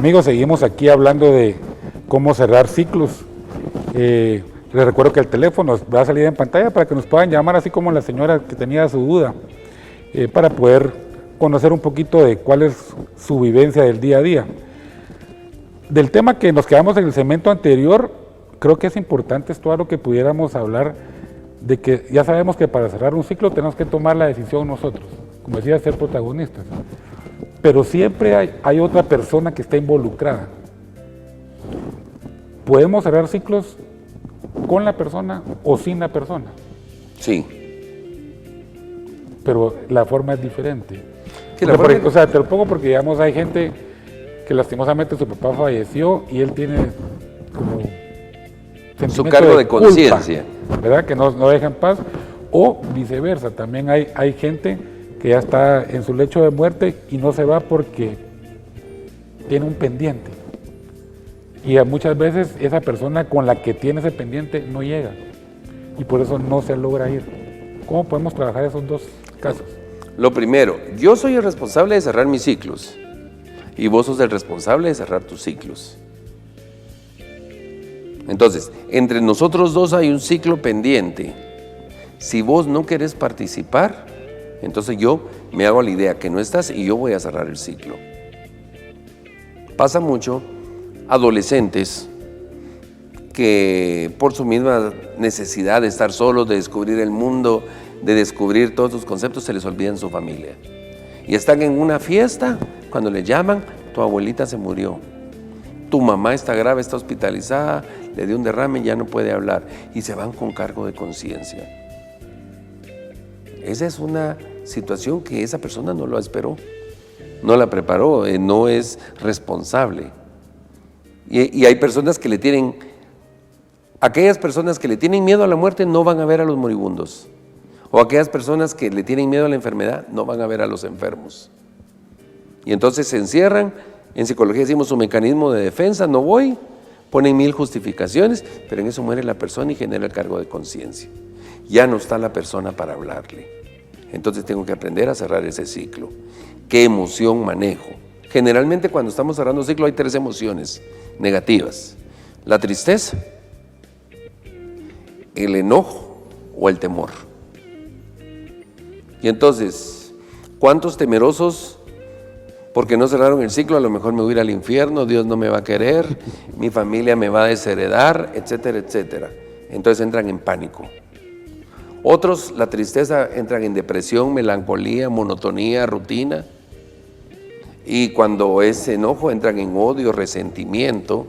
amigos, seguimos aquí hablando de cómo cerrar ciclos. Les recuerdo que el teléfono va a salir en pantalla para que nos puedan llamar, así como la señora que tenía su duda, para poder conocer un poquito de cuál es su vivencia del día a día. Del tema que nos quedamos en el segmento anterior, creo que es importante esto lo que pudiéramos hablar de que ya sabemos que para cerrar un ciclo tenemos que tomar la decisión nosotros, como decía, ser protagonistas. Pero siempre hay otra persona que está involucrada. Podemos cerrar ciclos con la persona o sin la persona. Sí. Pero la forma es diferente. Sí, O sea, te lo pongo porque, digamos, hay gente que lastimosamente su papá falleció y él tiene como su cargo de conciencia, ¿verdad? Que no deja en paz. O viceversa, también hay gente que ya está en su lecho de muerte y no se va porque tiene un pendiente. Y muchas veces esa persona con la que tiene ese pendiente no llega y por eso no se logra ir. ¿Cómo podemos trabajar esos dos casos? Lo primero, yo soy el responsable de cerrar mis ciclos y vos sos el responsable de cerrar tus ciclos. Entonces, entre nosotros dos hay un ciclo pendiente. Si vos no querés participar, entonces yo me hago la idea que no estás y yo voy a cerrar el ciclo. Pasa mucho adolescentes que por su misma necesidad de estar solos, de descubrir el mundo, de descubrir todos sus conceptos, se les olvidan su familia. Y están en una fiesta, cuando le llaman, tu abuelita se murió, tu mamá está grave, está hospitalizada, le dio un derrame y ya no puede hablar, y se van con cargo de conciencia. Esa es una situación que esa persona no lo esperó, no la preparó, no es responsable. Y hay personas que le tienen, aquellas personas que le tienen miedo a la muerte no van a ver a los moribundos, o aquellas personas que le tienen miedo a la enfermedad no van a ver a los enfermos. Y entonces se encierran, en psicología decimos su mecanismo de defensa, no voy, ponen 1000 justificaciones, pero en eso muere la persona y genera el cargo de conciencia. Ya no está la persona para hablarle. Entonces tengo que aprender a cerrar ese ciclo. ¿Qué emoción manejo? Generalmente cuando estamos cerrando un ciclo hay 3 emociones negativas: la tristeza, el enojo o el temor. Y entonces, ¿cuántos temerosos porque no cerraron el ciclo? A lo mejor me voy a ir al infierno, Dios no me va a querer, mi familia me va a desheredar, etcétera, etcétera. Entonces entran en pánico. Otros, la tristeza, entran en depresión, melancolía, monotonía, rutina. Y cuando es enojo, entran en odio, resentimiento.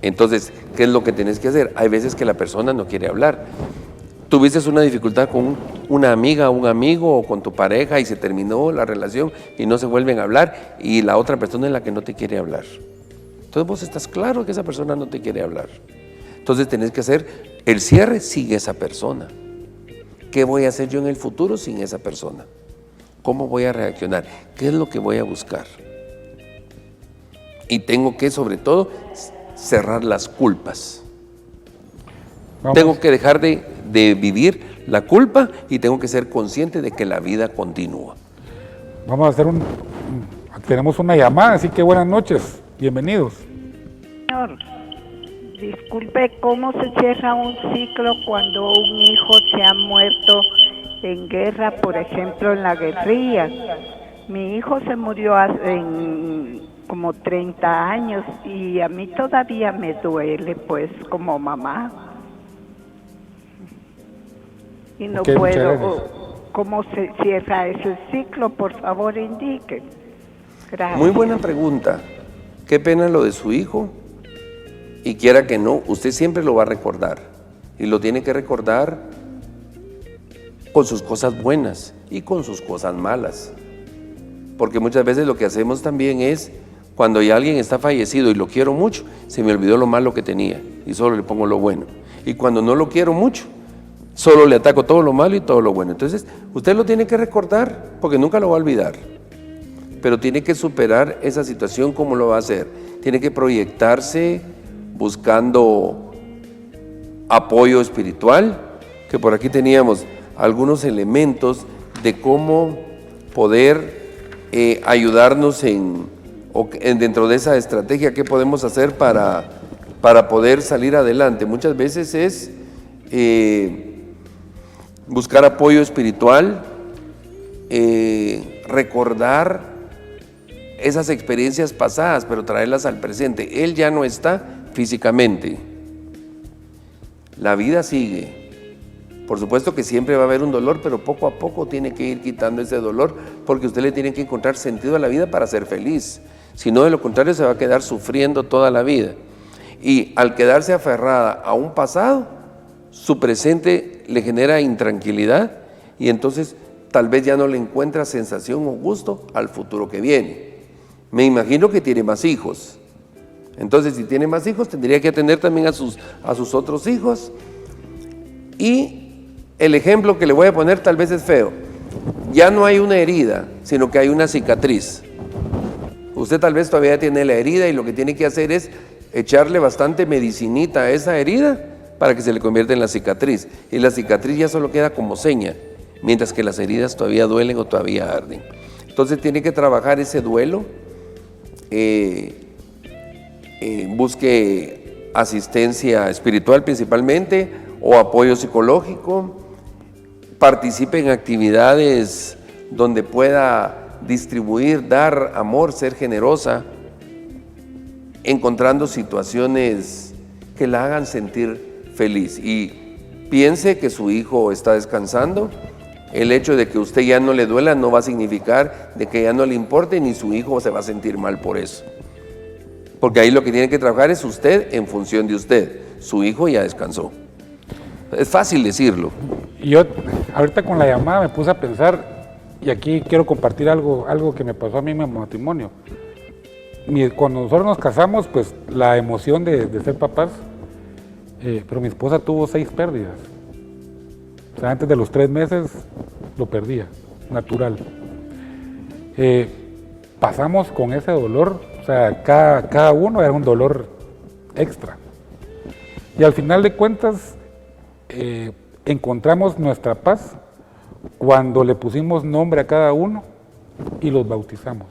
Entonces, ¿qué es lo que tienes que hacer? Hay veces que la persona no quiere hablar. Tuviste una dificultad con una amiga, un amigo o con tu pareja y se terminó la relación y no se vuelven a hablar y la otra persona es la que no te quiere hablar. Entonces vos estás claro que esa persona no te quiere hablar. Entonces tenés que hacer el cierre sin esa persona. ¿Qué voy a hacer yo en el futuro sin esa persona? ¿Cómo voy a reaccionar? ¿Qué es lo que voy a buscar? Y tengo que, sobre todo, cerrar las culpas. Tengo que dejar de vivir la culpa y tengo que ser consciente de que la vida continúa. Vamos a hacer tenemos una llamada, así que buenas noches, bienvenidos. Señor, disculpe, ¿cómo se cierra un ciclo cuando un hijo se ha muerto en guerra, por ejemplo, en la guerrilla? Mi hijo se murió hace como 30 años y a mí todavía me duele, pues, como mamá. Y no puedo. ¿Cómo se cierra ese ciclo? Por favor, indique. Gracias. Muy buena pregunta. Qué pena lo de su hijo. Y quiera que no, usted siempre lo va a recordar. Y lo tiene que recordar con sus cosas buenas y con sus cosas malas. Porque muchas veces lo que hacemos también es, cuando ya alguien está fallecido y lo quiero mucho, se me olvidó lo malo que tenía y solo le pongo lo bueno. Y cuando no lo quiero mucho, solo le ataco todo lo malo y todo lo bueno. Entonces, usted lo tiene que recordar porque nunca lo va a olvidar. Pero tiene que superar esa situación. ¿Cómo lo va a hacer? Tiene que proyectarse buscando apoyo espiritual, que por aquí teníamos algunos elementos de cómo poder ayudarnos dentro de esa estrategia, ¿qué podemos hacer para poder salir adelante? Muchas veces es buscar apoyo espiritual, recordar esas experiencias pasadas, pero traerlas al presente. Él ya no está físicamente. La vida sigue. Por supuesto que siempre va a haber un dolor, pero poco a poco tiene que ir quitando ese dolor, porque usted le tiene que encontrar sentido a la vida para ser feliz. Si no, de lo contrario, se va a quedar sufriendo toda la vida. Y al quedarse aferrada a un pasado, su presente le genera intranquilidad y entonces tal vez ya no le encuentra sensación o gusto al futuro que viene. Me imagino que tiene más hijos. Entonces, si tiene más hijos, tendría que atender también a sus otros hijos. Y el ejemplo que le voy a poner tal vez es feo. Ya no hay una herida, sino que hay una cicatriz. Usted tal vez todavía tiene la herida y lo que tiene que hacer es echarle bastante medicinita a esa herida para que se le convierta en la cicatriz. Y la cicatriz ya solo queda como seña, mientras que las heridas todavía duelen o todavía arden. Entonces tiene que trabajar ese duelo, busque asistencia espiritual principalmente o apoyo psicológico, participe en actividades donde pueda distribuir, dar amor, ser generosa, encontrando situaciones que la hagan sentir feliz. Y piense que su hijo está descansando. El hecho de que usted ya no le duela no va a significar de que ya no le importe, ni su hijo se va a sentir mal por eso. Porque ahí lo que tiene que trabajar es usted en función de usted. Su hijo ya descansó. Es fácil decirlo. Y yo ahorita con la llamada me puse a pensar, y aquí quiero compartir algo que me pasó a mí en mi matrimonio. Cuando nosotros nos casamos, pues la emoción de ser papás, pero mi esposa tuvo 6 pérdidas. O sea, antes de los 3 meses lo perdía, natural. Pasamos con ese dolor, o sea, cada uno era un dolor extra. Y al final de cuentas, encontramos nuestra paz cuando le pusimos nombre a cada uno y los bautizamos.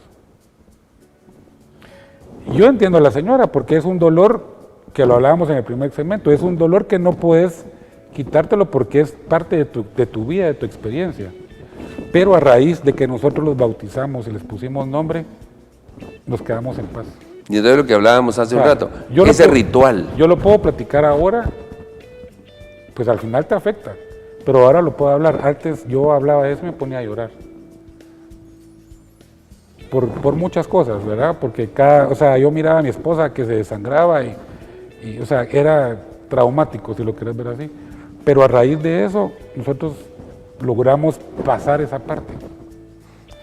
Yo entiendo a la señora porque es un dolor, que lo hablábamos en el primer segmento, es un dolor que no puedes quitártelo porque es parte de tu vida, de tu experiencia. Pero a raíz de que nosotros los bautizamos y les pusimos nombre, nos quedamos en paz. Y de lo que hablábamos hace un rato, ese ritual. Yo lo puedo platicar ahora, pues al final te afecta, pero ahora lo puedo hablar. Antes yo hablaba de eso y me ponía a llorar. Por muchas cosas, ¿verdad? Porque yo miraba a mi esposa que se desangraba y o sea, era traumático, si lo querés ver así. Pero a raíz de eso, nosotros logramos pasar esa parte.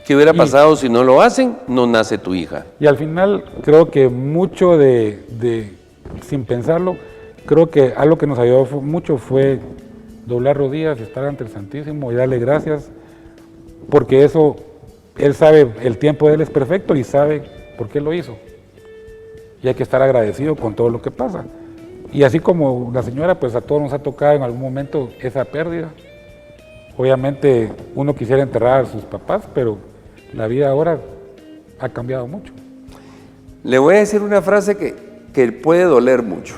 ¿Qué hubiera pasado si no lo hacen? No nace tu hija. Y al final, creo que mucho sin pensarlo, creo que algo que nos ayudó mucho fue doblar rodillas, estar ante el Santísimo y darle gracias, porque eso, Él sabe, el tiempo de Él es perfecto y sabe por qué lo hizo. Y hay que estar agradecido con todo lo que pasa. Y así como la señora, pues a todos nos ha tocado en algún momento esa pérdida. Obviamente uno quisiera enterrar a sus papás, pero la vida ahora ha cambiado mucho. Le voy a decir una frase que puede doler mucho.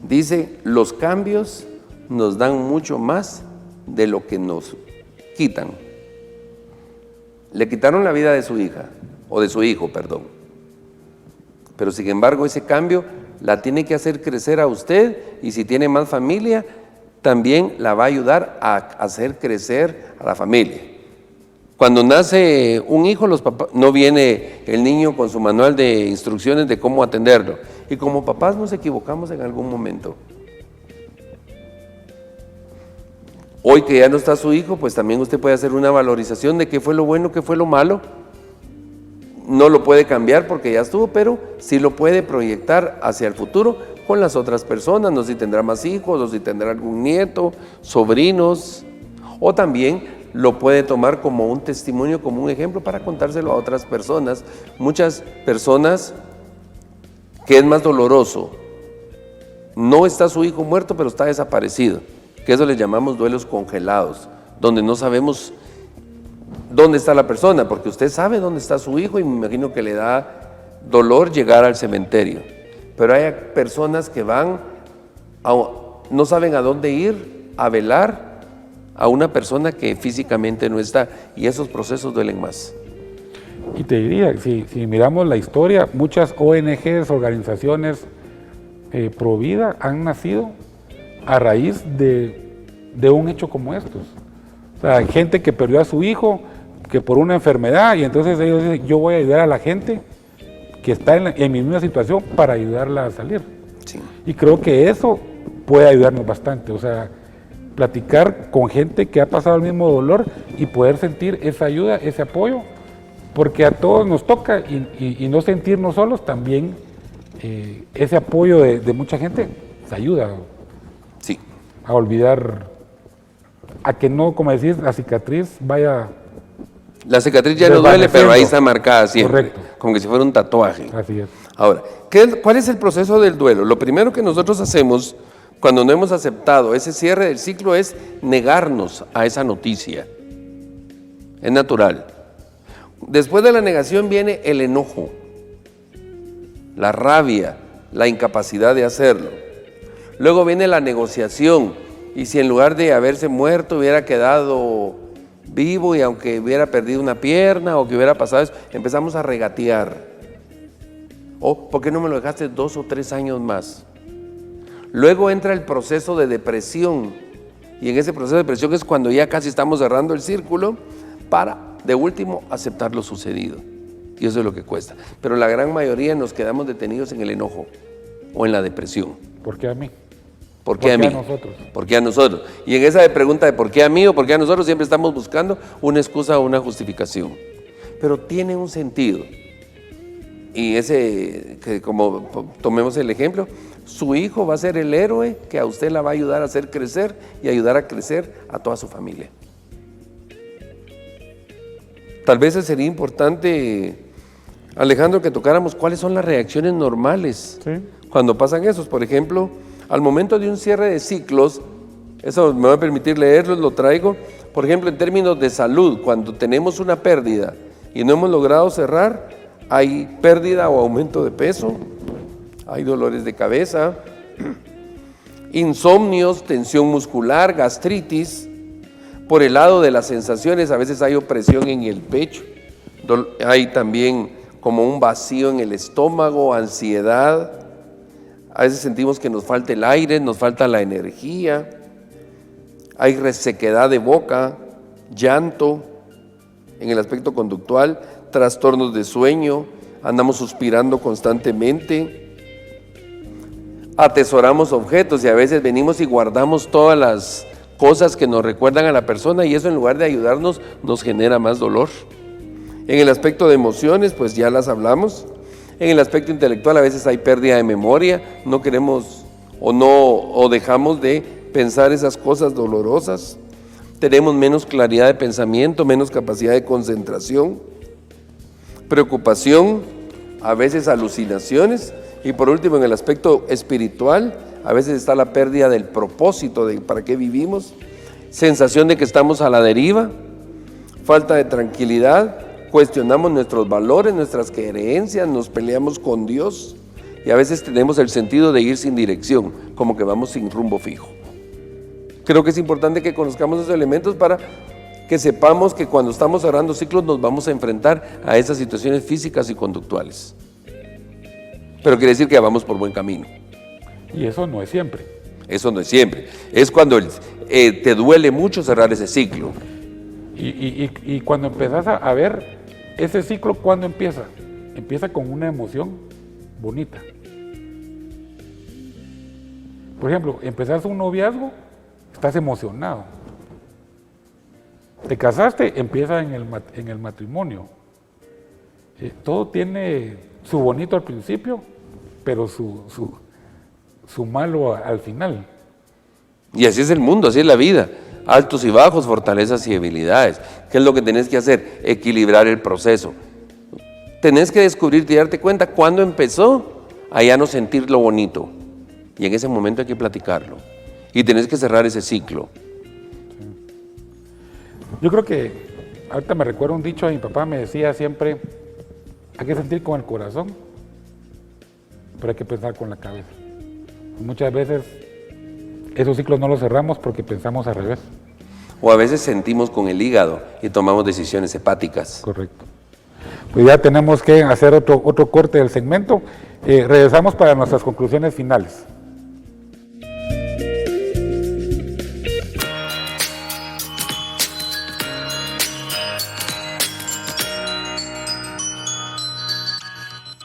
Dice, los cambios nos dan mucho más de lo que nos quitan. Le quitaron la vida de su hija, o de su hijo, perdón. Pero sin embargo ese cambio la tiene que hacer crecer a usted, y si tiene más familia, también la va a ayudar a hacer crecer a la familia. Cuando nace un hijo, los papás, no viene el niño con su manual de instrucciones de cómo atenderlo. Y como papás nos equivocamos en algún momento. Hoy que ya no está su hijo, pues también usted puede hacer una valorización de qué fue lo bueno, qué fue lo malo. No lo puede cambiar porque ya estuvo, pero sí lo puede proyectar hacia el futuro con las otras personas. No sé si tendrá más hijos o si tendrá algún nieto, sobrinos, o también lo puede tomar como un testimonio, como un ejemplo para contárselo a otras personas. Muchas personas, que es más doloroso, no está su hijo muerto, pero está desaparecido, que eso le llamamos duelos congelados, donde no sabemos dónde está la persona, porque usted sabe dónde está su hijo y me imagino que le da dolor llegar al cementerio. Pero hay personas que no saben a dónde ir a velar a una persona que físicamente no está, y esos procesos duelen más. Y te diría, si miramos la historia, muchas ONGs, organizaciones pro vida han nacido a raíz de un hecho como estos. O sea, gente que perdió a su hijo, que por una enfermedad, y entonces ellos dicen, yo voy a ayudar a la gente que está en mi misma situación para ayudarla a salir. Sí. Y creo que eso puede ayudarnos bastante, o sea, platicar con gente que ha pasado el mismo dolor y poder sentir esa ayuda, ese apoyo, porque a todos nos toca y no sentirnos solos también, ese apoyo de mucha gente se ayuda Sí. a olvidar, a que no, como decir, la cicatriz vaya... La cicatriz ya no duele, pero ahí está marcada siempre. Correcto. Como que si fuera un tatuaje. Así es. Ahora, ¿cuál es el proceso del duelo? Lo primero que nosotros hacemos cuando no hemos aceptado ese cierre del ciclo es negarnos a esa noticia. Es natural. Después de la negación viene el enojo, la rabia, la incapacidad de hacerlo. Luego viene la negociación, y si en lugar de haberse muerto hubiera quedado vivo y aunque hubiera perdido una pierna o que hubiera pasado eso, empezamos a regatear. ¿Por qué no me lo dejaste 2 o 3 años más? Luego entra el proceso de depresión, y en ese proceso de depresión es cuando ya casi estamos cerrando el círculo para, de último, aceptar lo sucedido. Y eso es lo que cuesta. Pero la gran mayoría nos quedamos detenidos en el enojo o en la depresión. ¿Por qué a mí? ¿Por qué a mí? nosotros? ¿Por qué a nosotros? Y en esa pregunta de por qué a mí o por qué a nosotros siempre estamos buscando una excusa o una justificación. Pero tiene un sentido. Y ese, que como tomemos el ejemplo, su hijo va a ser el héroe que a usted la va a ayudar a hacer crecer y ayudar a crecer a toda su familia. Tal vez sería importante, Alejandro, que tocáramos cuáles son las reacciones normales cuando pasan esos. Por ejemplo, al momento de un cierre de ciclos, eso me va a permitir leerlos, lo traigo. Por ejemplo, en términos de salud, cuando tenemos una pérdida y no hemos logrado cerrar, hay pérdida o aumento de peso, hay dolores de cabeza, insomnios, tensión muscular, gastritis. Por el lado de las sensaciones, a veces hay opresión en el pecho, hay también como un vacío en el estómago, ansiedad. A veces sentimos que nos falta el aire, nos falta la energía, hay resequedad de boca, llanto en el aspecto conductual, trastornos de sueño, andamos suspirando constantemente, atesoramos objetos y a veces venimos y guardamos todas las cosas que nos recuerdan a la persona, y eso en lugar de ayudarnos nos genera más dolor. En el aspecto de emociones, pues ya las hablamos. En el aspecto intelectual a veces hay pérdida de memoria, no queremos o dejamos de pensar esas cosas dolorosas. Tenemos menos claridad de pensamiento, menos capacidad de concentración, preocupación, a veces alucinaciones, y por último en el aspecto espiritual a veces está la pérdida del propósito de para qué vivimos, sensación de que estamos a la deriva, falta de tranquilidad, cuestionamos nuestros valores, nuestras creencias, nos peleamos con Dios y a veces tenemos el sentido de ir sin dirección, como que vamos sin rumbo fijo. Creo que es importante que conozcamos esos elementos para que sepamos que cuando estamos cerrando ciclos nos vamos a enfrentar a esas situaciones físicas y conductuales. Pero quiere decir que vamos por buen camino. Y eso no es siempre. Eso no es siempre. Es cuando te duele mucho cerrar ese ciclo. Y cuando empezás a ver ese ciclo, ¿cuándo empieza? Empieza con una emoción bonita. Por ejemplo, empezás un noviazgo, estás emocionado. Te casaste, empieza en el matrimonio. Todo tiene su bonito al principio, pero su malo al final. Y así es el mundo, así es la vida. Altos y bajos, fortalezas y debilidades. ¿Qué es lo que tenés que hacer? Equilibrar el proceso. Tenés que descubrirte y darte cuenta cuándo empezó a ya no sentir lo bonito. Y en ese momento hay que platicarlo. Y tenés que cerrar ese ciclo. Yo creo que ahorita me recuerdo un dicho de mi papá, me decía siempre, hay que sentir con el corazón, pero hay que pensar con la cabeza. Muchas veces esos ciclos no los cerramos porque pensamos al revés. O a veces sentimos con el hígado y tomamos decisiones hepáticas. Correcto. Pues ya tenemos que hacer otro corte del segmento. Regresamos para nuestras conclusiones finales.